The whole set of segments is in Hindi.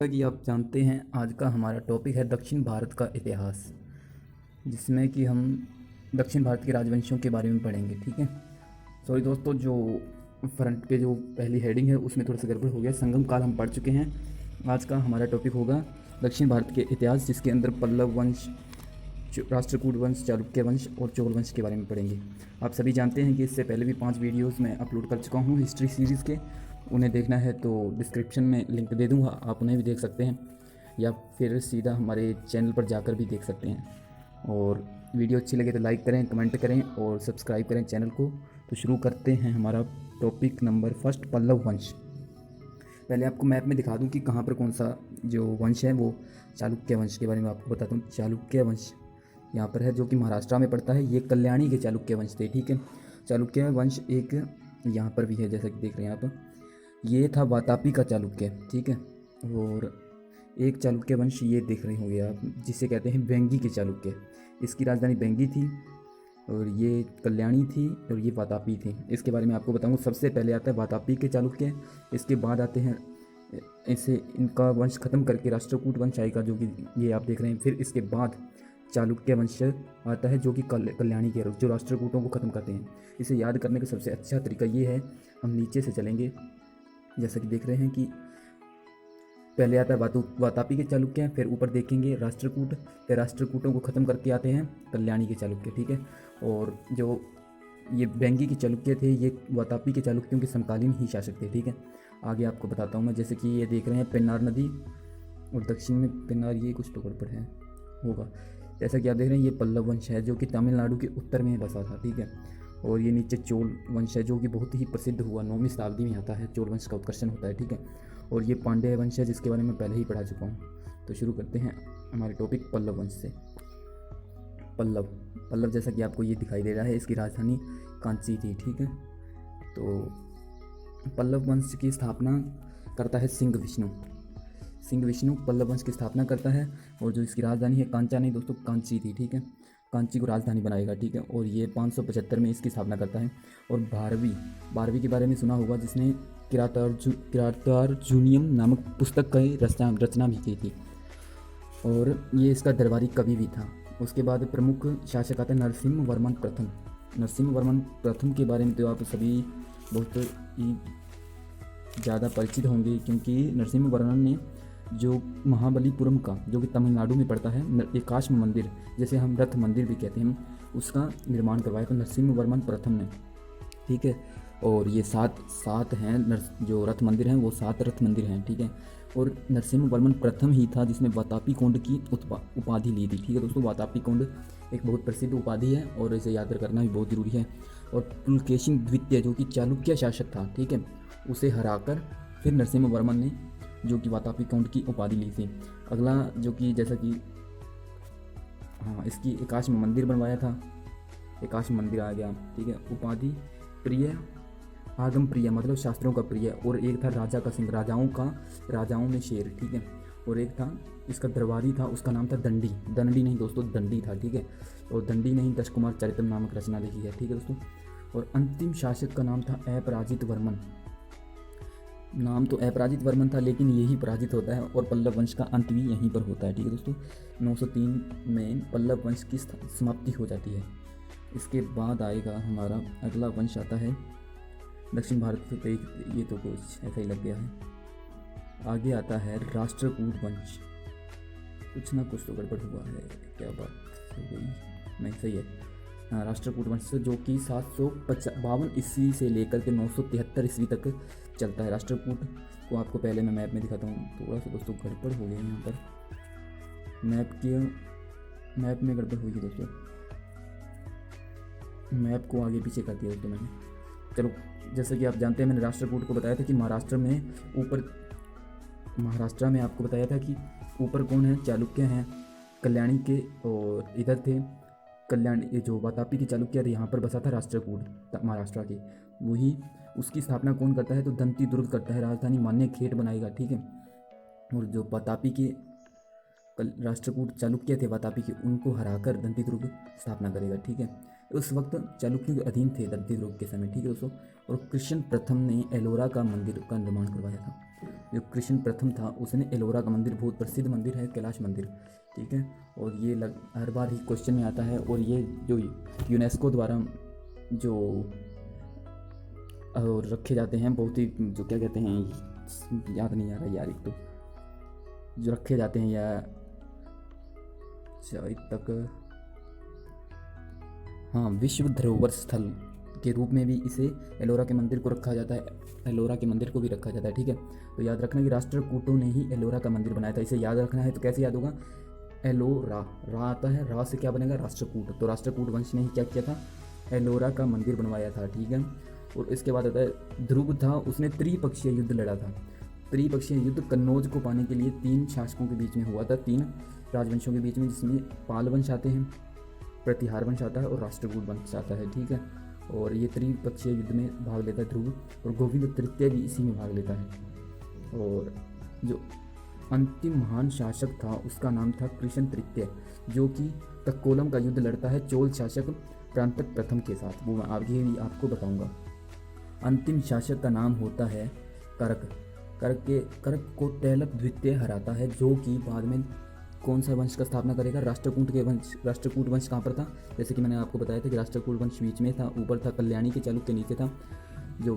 जैसा कि आप जानते हैं, आज का हमारा टॉपिक है दक्षिण भारत का इतिहास, जिसमें कि हम दक्षिण भारत के राजवंशों के बारे में पढ़ेंगे। ठीक है। सॉरी दोस्तों, जो फ्रंट पे जो पहली हेडिंग है उसमें थोड़ा सा गड़बड़ हो गया। संगम काल हम पढ़ चुके हैं। आज का हमारा टॉपिक होगा दक्षिण भारत के इतिहास, जिसके अंदर पल्लव वंश, राष्ट्रकूट वंश, चालुक्य वंश और चोल वंश के बारे में पढ़ेंगे। आप सभी जानते हैं कि इससे पहले भी 5 वीडियोस मैं अपलोड कर चुका हूँ हिस्ट्री सीरीज़ के। उन्हें देखना है तो डिस्क्रिप्शन में लिंक दे दूँगा, आप उन्हें भी देख सकते हैं, या फिर सीधा हमारे चैनल पर जाकर भी देख सकते हैं। और वीडियो अच्छी लगे तो लाइक करें, कमेंट करें और सब्सक्राइब करें चैनल को। तो शुरू करते हैं हमारा टॉपिक नंबर फर्स्ट, पल्लव वंश। पहले आपको मैप में दिखा दूं कि कहाँ पर कौन सा जो वंश है वो चालुक्य वंश के बारे में आपको बताता हूँ। चालुक्य वंश यहाँ पर है, जो कि महाराष्ट्र में पड़ता है। ये कल्याणी के चालुक्य वंश थे। ठीक है। चालुक्य वंश एक यहाँ पर भी है, जैसा कि देख रहे हैं आप। ये था वातापी का चालुक्य। ठीक है। और एक चालुक्य वंश ये देख रहे होंगे आप, जिसे कहते हैं बेंगी के चालुक्य। इसकी राजधानी बेंगी थी और ये कल्याणी थी और ये वातापी थी। इसके बारे में आपको बताऊंगा। सबसे पहले आता है वातापी के चालुक्य, इसके बाद आते हैं इसे इनका वंश खत्म करके राष्ट्रकूट वंश आएगा, जो कि ये आप देख रहे हैं। फिर इसके बाद चालुक्य वंश आता है, जो कि कल्याणी के जो राष्ट्रकूटों को ख़त्म करते हैं। इसे याद करने का सबसे अच्छा तरीका ये है, हम नीचे से चलेंगे, जैसा कि देख रहे हैं कि पहले आता है वातापी के चालुक्य, फिर ऊपर देखेंगे राष्ट्रकूट, फिर राष्ट्रकूटों को ख़त्म करके आते हैं कल्याणी के चालुक्य। ठीक है। और जो ये बेंगी के चालुक्य थे, ये वातापी के चालुक्यों के समकालीन ही शासक थे। ठीक है। आगे आपको बताता हूँ मैं। जैसे कि ये देख रहे हैं पेन्नार नदी और दक्षिण में पेन्नार, ये कुछ तो गड़बड़ है होगा। जैसा कि आप देख रहे हैं, ये पल्लव वंश है, जो कि तमिलनाडु के उत्तर में बसा था। ठीक है। और ये नीचे चोल वंश है, जो कि बहुत ही प्रसिद्ध हुआ, 9वीं शताब्दी में आता है। चोल वंश का उत्कर्षण होता है। ठीक है। और ये पांड्य वंश है, जिसके बारे में पहले ही पढ़ा चुका हूँ। तो शुरू करते हैं हमारे टॉपिक पल्लव वंश से। पल्लव पल्लव जैसा कि आपको ये दिखाई दे रहा है, इसकी राजधानी कांची थी। ठीक है। तो पल्लव वंश की स्थापना करता है सिंह विष्णु। सिंह विष्णु पल्लव वंश की स्थापना करता है, और जो इसकी राजधानी है कांचा नहीं दोस्तों, कांची थी। ठीक है। कांची को राजधानी बनाएगा। ठीक है। और ये 575 में इसकी स्थापना करता है। और भारवी के बारे में सुना होगा, जिसने किरातार्जुनीयम नामक पुस्तक की रचना भी की थी, और ये इसका दरबारी कवि भी था। उसके बाद प्रमुख शासक आता है नरसिम्हा वर्मन प्रथम। नरसिम्हा वर्मन प्रथम के बारे में तो आप सभी बहुत ही ज़्यादा परिचित होंगे, क्योंकि नरसिम्हा वर्मन ने जो महाबलीपुरम का, जो कि तमिलनाडु में पड़ता है, एकाश्म मंदिर, जैसे हम रथ मंदिर भी कहते हैं, उसका निर्माण करवाया था नरसिम्हा वर्मन प्रथम ने। ठीक है। और ये सात हैं जो रथ मंदिर हैं, वो 7 रथ मंदिर हैं। ठीक है। और नरसिम्हा वर्मन प्रथम ही था जिसने वातापी कोंड की उपाधि ली थी। ठीक है दोस्तों, वातापी कोंड एक बहुत प्रसिद्ध उपाधि है और इसे याद करना भी बहुत ज़रूरी है। और पुलकेशिन द्वितीय, जो कि चालुक्य शासक था, ठीक है, उसे हराकर फिर नरसिम्हा वर्मन ने जो कि वातापी कोंड की उपाधि ली थी। अगला जो कि जैसा कि इसकी एकाश्म मंदिर बनवाया था, एकाश्म मंदिर आ गया। ठीक है। उपाधि प्रिय, आगम प्रिय मतलब शास्त्रों का प्रिय। और एक था राजा का सिंह, राजाओं में शेर। ठीक है। और एक था इसका दरबारी था, उसका नाम था दंडी। दंडी नहीं दोस्तों, दंडी था। ठीक है। और दंडी नहीं, दश कुमार चरितम नामक रचना लिखी है। ठीक है दोस्तों। और अंतिम शासक का नाम था अपराजित वर्मन। नाम तो अपराजित वर्मन था, लेकिन यही पराजित होता है और पल्लव वंश का अंत भी यहीं पर होता है। ठीक है दोस्तों। 903 में पल्लव वंश की समाप्ति हो जाती है। इसके बाद आएगा हमारा अगला वंश आता है दक्षिण भारत से। ये तो कुछ ऐसा ही लग गया है। आगे आता है राष्ट्रकूट वंश। कुछ ना कुछ तो गड़बड़ हुआ है, क्या बात हो गई? नहीं, सही है। हाँ, राष्ट्रकूट वंश जो कि 752 ईस्वी से लेकर के 973 ईस्वी तक चलता है। राष्ट्रकूट को आपको पहले मैं मैप में दिखाता हूँ। थोड़ा सा दोस्तों गड़बड़ हो गया यहाँ पर, मैप में गड़बड़ हुई है दोस्तों। मैप को आगे पीछे कर दिया दोस्तों मैंने। चलो, जैसे कि आप जानते हैं, मैंने राष्ट्रकूट को बताया था कि महाराष्ट्र में आपको बताया था कि ऊपर कौन है, चालुक्य हैं कल्याणी के, और इधर थे कल्याणी जो वातापी के चालुक्य थे, यहाँ पर बसा था राष्ट्रकूट महाराष्ट्र के। वही उसकी स्थापना कौन करता है, तो दंती दुर्ग करता है, राजधानी मान्यखेट बनाएगा। ठीक है। और जो वातापी के राष्ट्रकूट चालुक्य थे वातापी के, उनको हराकर दंती दुर्ग स्थापना करेगा। ठीक है। उस वक्त चालुक्यों के अधीन थे दत्ती दुर्ग के समय, ठीक है दोस्तों। और कृष्ण प्रथम ने एलोरा का मंदिर का निर्माण करवाया था। जो कृष्ण प्रथम था उसने एलोरा का मंदिर, बहुत प्रसिद्ध मंदिर है, कैलाश मंदिर, ठीक है। और ये हर बार ही क्वेश्चन में आता है। और ये जो यूनेस्को द्वारा जो रखे जाते हैं, बहुत ही जो क्या कहते हैं, याद नहीं आ रहा यार, एक तो जो रखे जाते हैं या शायद तक, हाँ, विश्व धरोहर स्थल के रूप में भी इसे एलोरा के मंदिर को रखा जाता है, एलोरा के मंदिर को भी रखा जाता है, ठीक है। तो याद रखना कि राष्ट्रकूटों ने ही एलोरा का मंदिर बनाया था। इसे याद रखना है तो कैसे याद होगा, एलोरा, रा आता है, रा से क्या बनेगा, राष्ट्रकूट। तो राष्ट्रकूट वंश ने ही क्या किया था, एलोरा का मंदिर बनवाया था, ठीक है। और इसके बाद आता है ध्रुव था, उसने त्रिपक्षीय युद्ध लड़ा था। त्रिपक्षीय युद्ध कन्नौज को पाने के लिए 3 शासकों के बीच में हुआ था, 3 राजवंशों के बीच में, जिसमें पाल वंश आते हैं, प्रतिहार वंश आता है और राष्ट्रकूट वंश आता है, ठीक है। और ये त्रिपक्षीय युद्ध में भाग लेता है ध्रुव, और गोविंद तृतीय भी इसी में भाग लेता है। और जो अंतिम महान शासक था उसका नाम था कृष्ण तृतीय, जो कि तक्कोलम का युद्ध लड़ता है चोल शासक प्रांतक प्रथम के साथ। वो मैं आगे भी आपको बताऊंगा। अंतिम शासक का नाम होता है करक। करक को तैलप द्वितीय हराता है, जो कि बाद में कौन सा वंश का स्थापना करेगा, राष्ट्रकूट वंश कहाँ पर था, जैसे कि मैंने आपको बताया था कि राष्ट्रकूट वंश बीच में था, ऊपर था कल्याणी के चालुक्य, नीचे था जो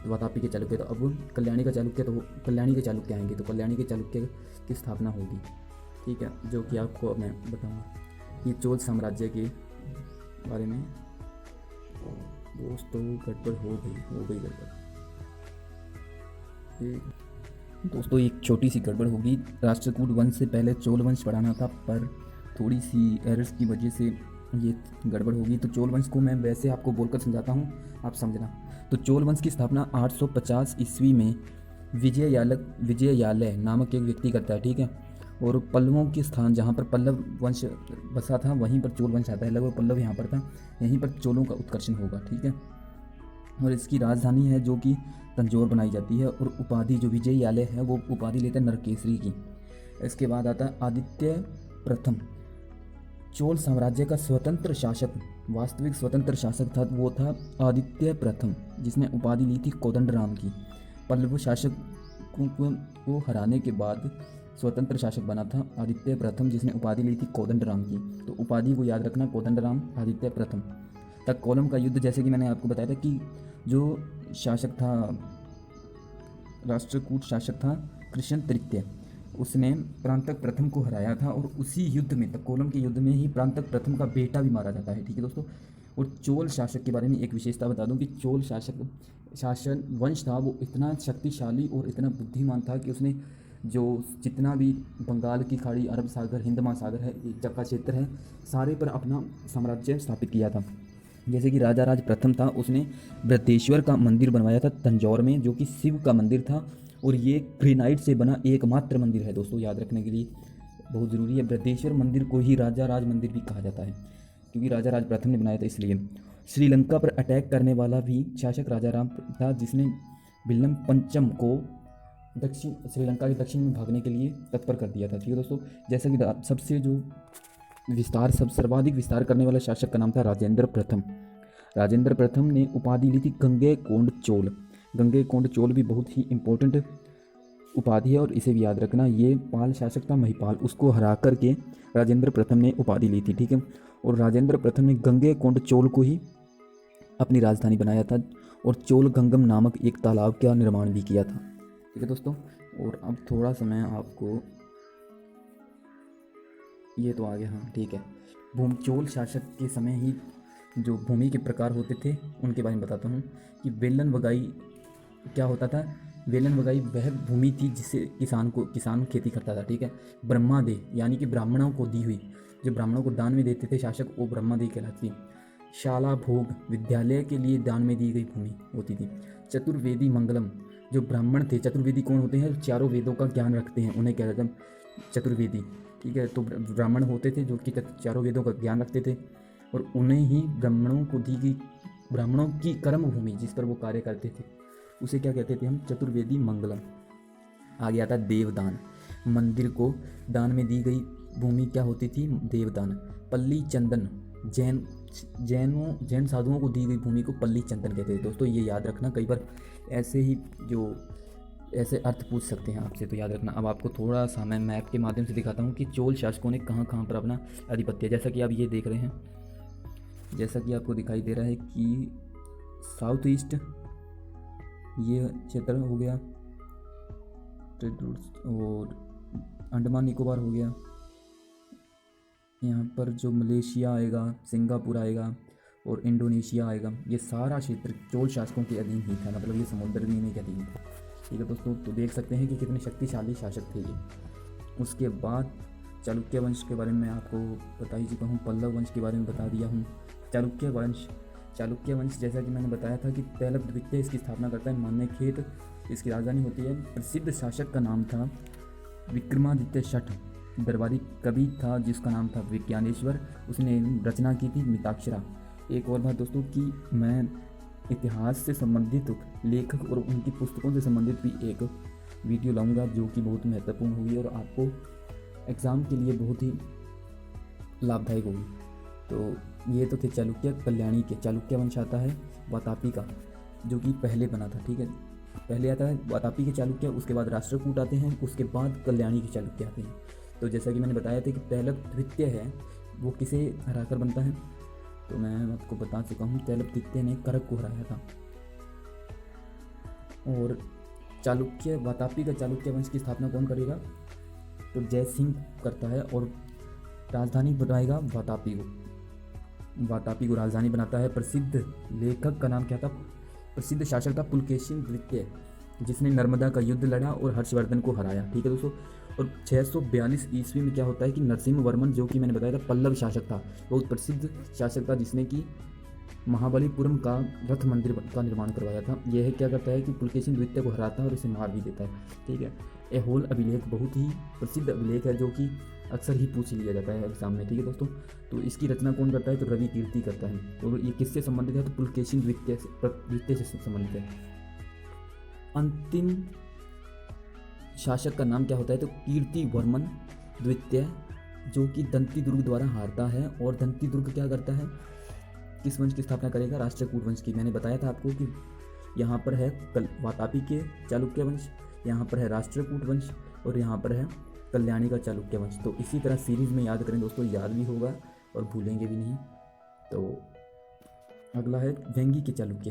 वातापी के चालुक्य। तो अब कल्याणी का चालुक्य, तो कल्याणी के चालुक्य आएंगे, तो कल्याणी के चालुक्य की स्थापना होगी, ठीक है, जो कि आपको मैं बताऊँगा। ये चोल साम्राज्य के बारे में दोस्तों गड़बड़ हो गई गड़बड़। दोस्तों एक छोटी सी गड़बड़ होगी, राष्ट्रकूट वंश से पहले चोल वंश पढ़ाना था, पर थोड़ी सी एरर्स की वजह से ये गड़बड़ होगी। तो चोल वंश को मैं वैसे आपको बोलकर समझाता हूँ, आप समझना। तो चोल वंश की स्थापना 850 ईस्वी में विजयालय नामक एक व्यक्ति करता है, ठीक है। और पल्लवों के स्थान जहाँ पर पल्लव वंश बसा था वहीं पर चोल वंश आता है, लगभग पल्लव यहाँ पर था, यहीं पर चोलों का उत्कर्षण होगा, ठीक है। और इसकी राजधानी है जो कि तंजौर बनाई जाती है, और उपाधि जो विजयालय है वो उपाधि लेता है नरकेसरी की। इसके बाद आता है आदित्य प्रथम, चोल साम्राज्य का स्वतंत्र शासक, वास्तविक स्वतंत्र शासक था वो था आदित्य प्रथम, जिसने उपाधि ली थी कोदंडराम की। पल्लव शासक को हराने के बाद स्वतंत्र शासक बना था आदित्य प्रथम, जिसने उपाधि ली थी कोदंडराम की। तो उपाधि को याद रखना, कोदंडराम, आदित्य प्रथम। तक्कोलम का युद्ध, जैसे कि मैंने आपको बताया था कि जो शासक था, राष्ट्रकूट शासक था कृष्ण तृतीय, उसने प्रांतक प्रथम को हराया था, और उसी युद्ध में, तक्कोलम के युद्ध में ही प्रांतक प्रथम का बेटा भी मारा जाता है, ठीक है दोस्तों। और चोल शासक के बारे में एक विशेषता बता दूं कि चोल शासन वंश था वो इतना शक्तिशाली और इतना बुद्धिमान था कि उसने जो जितना भी बंगाल की खाड़ी, अरब सागर, हिंद महासागर है, का क्षेत्र है, सारे पर अपना साम्राज्य स्थापित किया था। जैसे कि राजा राज प्रथम था, उसने बृहदेश्वर का मंदिर बनवाया था तंजौर में, जो कि शिव का मंदिर था, और ये ग्रेनाइट से बना एकमात्र मंदिर है दोस्तों, याद रखने के लिए बहुत ज़रूरी है। बृहदेश्वर मंदिर को ही राजा राज मंदिर भी कहा जाता है, क्योंकि राजा राज प्रथम ने बनाया था इसलिए। श्रीलंका पर अटैक करने वाला भी शासक राजा राम था, जिसने विल्लम पंचम को श्रीलंका के दक्षिण में भागने के लिए तत्पर कर दिया था, ठीक है दोस्तों। जैसा कि सबसे जो सर्वाधिक विस्तार करने वाला शासक का नाम था राजेंद्र प्रथम। राजेंद्र प्रथम ने उपाधि ली थी गंगैकोंड चोल। गंगैकोंड चोल भी बहुत ही इंपॉर्टेंट उपाधि है, और इसे भी याद रखना। ये पाल शासक था महिपाल, उसको हरा करके राजेंद्र प्रथम ने उपाधि ली थी, ठीक है। और राजेंद्र प्रथम ने गंगैकोंड चोल को ही अपनी राजधानी बनाया था, और चोल गंगम नामक एक तालाब का निर्माण भी किया था, ठीक है दोस्तों। और अब थोड़ा सा मैं आपको ये तो आ गया, हाँ ठीक है। चोल शासक के समय ही जो भूमि के प्रकार होते थे उनके बारे में बताता हूँ कि वेलन वगाई क्या होता था। वेलन वगाई वह भूमि थी जिससे किसान खेती करता था, ठीक है। ब्रह्मादेह यानी कि ब्राह्मणों को दी हुई, जो ब्राह्मणों को दान में देते थे शासक, वो ब्रह्मादेह कहलाती थी। शाला भोग विद्यालय के लिए दान में दी गई भूमि होती थी। चतुर्वेदी मंगलम, जो ब्राह्मण थे, चतुर्वेदी कौन होते हैं, चारों वेदों का ज्ञान रखते हैं, उन्हें कहते हैं चतुर्वेदी, ठीक है। तो ब्राह्मण होते थे जो कि चारों वेदों का ज्ञान रखते थे, और उन्हें ही ब्राह्मणों को दी गई, ब्राह्मणों की कर्म भूमि जिस पर वो कार्य करते थे, उसे क्या कहते थे हम, चतुर्वेदी मंगलम। आगे आता देवदान, मंदिर को दान में दी गई भूमि क्या होती थी, देवदान। पल्ली चंदन, जैन जैन साधुओं को दी गई भूमि को पल्ली चंदन कहते थे। दोस्तों ये याद रखना, कई बार ऐसे ही जो ऐसे अर्थ पूछ सकते हैं आपसे, तो याद रखना। अब आपको थोड़ा सा मैं मैप के माध्यम से दिखाता हूँ कि चोल शासकों ने कहाँ कहाँ पर अपना आधिपत्य, जैसा कि आप ये देख रहे हैं, जैसा कि आपको दिखाई दे रहा है कि साउथ ईस्ट ये क्षेत्र हो गया, और अंडमान निकोबार हो गया, यहाँ पर जो मलेशिया आएगा, सिंगापुर आएगा और इंडोनेशिया आएगा, ये सारा क्षेत्र चोल शासकों के अधीन ही था, मतलब ये समुद्र भी इन्हीं के अधीन था। ठीक है दोस्तों, तो देख सकते हैं कि कितने शक्तिशाली शासक थे ये। उसके बाद चालुक्य वंश के बारे में आपको बता ही चुका हूँ, पल्लव वंश के बारे में बता दिया हूँ। चालुक्य वंश जैसा कि मैंने बताया था कि पहलव द्वितीय इसकी स्थापना करता है, मान्यखेत इसकी राजधानी होती है। प्रसिद्ध शासक का नाम था विक्रमादित्य शठ। दरबारी कवि था जिसका नाम था विज्ञानेश्वर, उसने रचना की थी मिताक्षरा। एक और बात दोस्तों कि मैं इतिहास से संबंधित लेखक और उनकी पुस्तकों से संबंधित भी एक वीडियो लाऊंगा जो कि बहुत महत्वपूर्ण होगी और आपको एग्ज़ाम के लिए बहुत ही लाभदायक होगी। तो ये तो थे चालुक्य। कल्याणी के चालुक्य वंश आता है वातापी का, जो कि पहले बना था। ठीक है, पहले आता है वातापी के चालुक्य, उसके बाद राष्ट्रकूट आते हैं, उसके बाद कल्याणी के चालुक्य आते हैं। तो जैसा कि मैंने बताया था कि पहला द्वितीय है वो किसे हराकर बनता है, तो मैं आपको बता चुका हूँ, तैलप द्वितीय ने करक को हराया था। और चालुक्य वातापी का चालुक्य वंश की स्थापना कौन करेगा, तो जय सिंह करता है और राजधानी बनाएगा वातापी को राजधानी बनाता है। प्रसिद्ध लेखक का नाम क्या था, प्रसिद्ध शासक था पुलकेशिन द्वितीय, जिसने नर्मदा का युद्ध लड़ा और हर्षवर्धन को हराया। ठीक है दोस्तों, और 642 ईस्वी में क्या होता है कि नरसिंह वर्मन, जो कि मैंने बताया था पल्लव शासक था, बहुत प्रसिद्ध शासक था, जिसने कि महाबलीपुरम का रथ मंदिर का निर्माण करवाया था। यह क्या करता है कि पुलकेशिन द्वितीय को हराता है और इसे मार भी देता है। ठीक है, यह होल अभिलेख बहुत ही प्रसिद्ध अभिलेख है जो कि अक्सर ही पूछ लिया जाता है एग्जाम में। ठीक है दोस्तों, तो इसकी रचना कौन करता है, तो रवि कीर्ति करता है। और ये किससे संबंधित है, तो पुलकेशिन द्वितीय से संबंधित है। अंतिम शासक का नाम क्या होता है, तो कीर्ति वर्मन द्वितीय, जो कि दंती दुर्ग द्वारा हारता है। और दंती दुर्ग क्या करता है, किस वंश की स्थापना करेगा, राष्ट्रकूट वंश की। मैंने बताया था आपको कि यहाँ पर है वातापी के चालुक्य वंश, यहाँ पर है राष्ट्रकूट वंश और यहाँ पर है कल्याणी का चालुक्य वंश। तो इसी तरह सीरीज़ में याद करें दोस्तों, याद भी होगा और भूलेंगे भी नहीं। तो अगला है वेंगी के चालुक्य।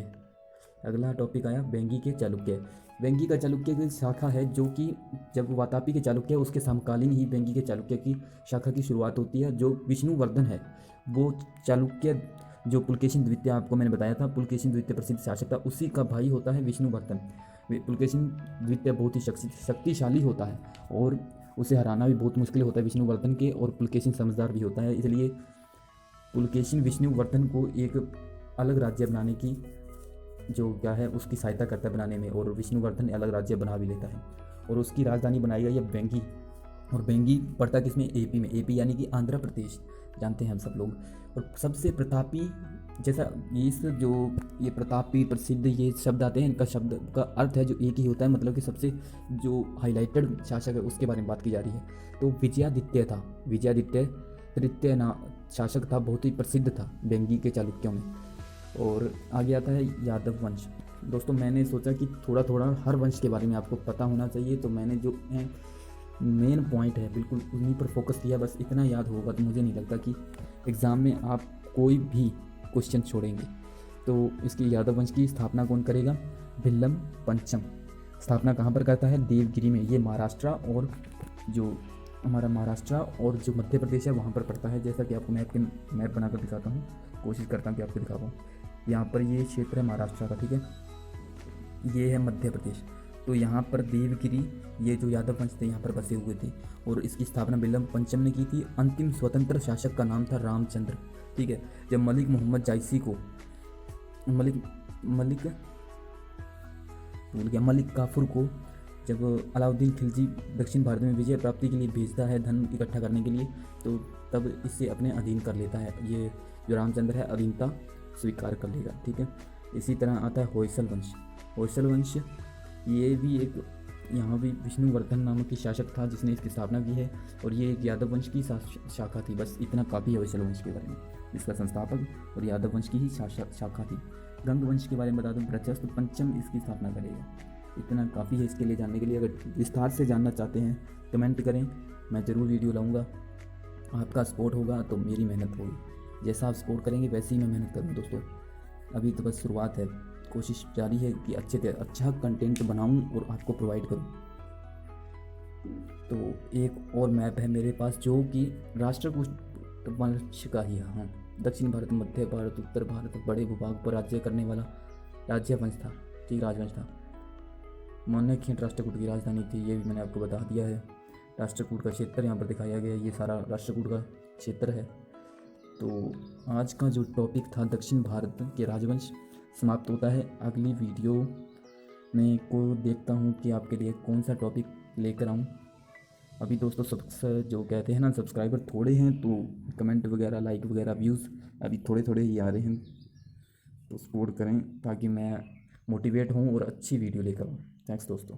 अगला टॉपिक आया वेंगी के चालुक्य। वेंगी का चालुक्य की शाखा है जो कि जब वातापी के चालुक्य उसके समकालीन ही वेंगी के चालुक्य की शाखा की शुरुआत होती है। जो विष्णुवर्धन है वो चालुक्य, जो पुलकेशिन द्वितीय आपको मैंने बताया था, पुलकेशिन द्वितीय प्रसिद्ध शासक था, उसी का भाई होता है विष्णुवर्धन। पुलकेशिन द्वितीय बहुत ही शक्तिशाली होता है और उसे हराना भी बहुत मुश्किल होता है विष्णुवर्धन के, और पुलकेशिन समझदार भी होता है, इसलिए पुलकेशिन विष्णुवर्धन को एक अलग राज्य बनाने की जो क्या है उसकी सहायता करता है बनाने में, और विष्णुवर्धन अलग राज्य बना भी लेता है और उसकी राजधानी बनाई गई है वेंगी। और वेंगी पड़ता किसमें, एपी में। एपी यानी कि आंध्र प्रदेश, जानते हैं हम सब लोग। और सबसे प्रतापी, जैसा ये प्रतापी प्रसिद्ध ये शब्द आते हैं, इनका शब्द का अर्थ है जो एक ही होता है, मतलब कि सबसे जो हाईलाइटेड शासक है उसके बारे में बात की जा रही है। तो विजयादित्य था, विजयादित्य तृतीय शासक था, बहुत ही प्रसिद्ध था वेंगी के चालुक्यों में। और आगे आता है यादव वंश। दोस्तों मैंने सोचा कि थोड़ा थोड़ा हर वंश के बारे में आपको पता होना चाहिए, तो मैंने जो मेन पॉइंट है बिल्कुल उन्हीं पर फोकस किया, बस इतना याद होगा तो मुझे नहीं लगता कि एग्ज़ाम में आप कोई भी क्वेश्चन छोड़ेंगे। तो इसकी यादव वंश की स्थापना कौन करेगा, भिल्लम पंचम। स्थापना कहाँ पर करता है, देवगिरी में। ये महाराष्ट्र और जो हमारा महाराष्ट्र और जो मध्य प्रदेश है वहाँ पर पड़ता है। जैसा कि आपको मैप बनाकर दिखाता हूँ, कोशिश करता हूँ कि आपको दिखा पाऊँ। यहाँ पर ये क्षेत्र है महाराष्ट्र का, ठीक है, ये है मध्य प्रदेश। तो यहाँ पर देवगिरी, ये जो यादव वंश थे यहाँ पर बसे हुए थे, और इसकी स्थापना भिल्लम पंचम ने की थी। अंतिम स्वतंत्र शासक का नाम था रामचंद्र। ठीक है, जब मलिक मोहम्मद जायसी को मलिक काफूर को जब अलाउद्दीन खिलजी दक्षिण भारत में विजय प्राप्ति के लिए भेजता है धन इकट्ठा करने के लिए, तो तब इसे अपने अधीन कर लेता है। ये जो रामचंद्र है अधीनता स्वीकार कर लेगा। ठीक है, इसी तरह आता है होयसल वंश। होयसल वंश ये भी एक, यहाँ भी विष्णुवर्धन नामक की शासक था जिसने इसकी स्थापना की है, और ये एक यादव वंश की शाखा थी। बस इतना काफ़ी है होयसल वंश के बारे में। इसका संस्थापक और यादव वंश की ही शाखा थी। गंग वंश के बारे में बता दूं, प्रचस्त पंचम इसकी स्थापना करेगा। इतना काफ़ी है इसके लिए जानने के लिए। अगर विस्तार से जानना चाहते हैं कमेंट करें, मैं ज़रूर वीडियो लाऊंगा। आपका सपोर्ट होगा तो मेरी मेहनत होगी, जैसा आप सपोर्ट करेंगे वैसे ही मैं मेहनत करूँगा दोस्तों। अभी तो बस शुरुआत है, कोशिश जारी है कि अच्छा कंटेंट बनाऊं और आपको प्रोवाइड करूं। तो एक और मैप है मेरे पास जो कि राष्ट्रकूट वंश का ही है। हाँ, दक्षिण भारत, मध्य भारत, उत्तर भारत, बड़े भूभाग पर राज्य करने वाला राज्य वंश था, ठीक, राजवंश था। मान्यखंड राष्ट्रकूट की राजधानी थी, ये भी मैंने आपको बता दिया है। राष्ट्रकूट का क्षेत्र यहाँ पर दिखाया गया है, ये सारा राष्ट्रकूट का क्षेत्र है। तो आज का जो टॉपिक था दक्षिण भारत के राजवंश समाप्त होता है। अगली वीडियो में को देखता हूँ कि आपके लिए कौन सा टॉपिक लेकर आऊँ। अभी दोस्तों सब जो कहते हैं ना, सब्सक्राइबर थोड़े हैं, तो कमेंट वगैरह, लाइक वगैरह, व्यूज़ अभी थोड़े थोड़े ही आ रहे हैं, तो सपोर्ट करें ताकि मैं मोटिवेट हूँ और अच्छी वीडियो लेकर आऊँ। थैंक्स दोस्तों।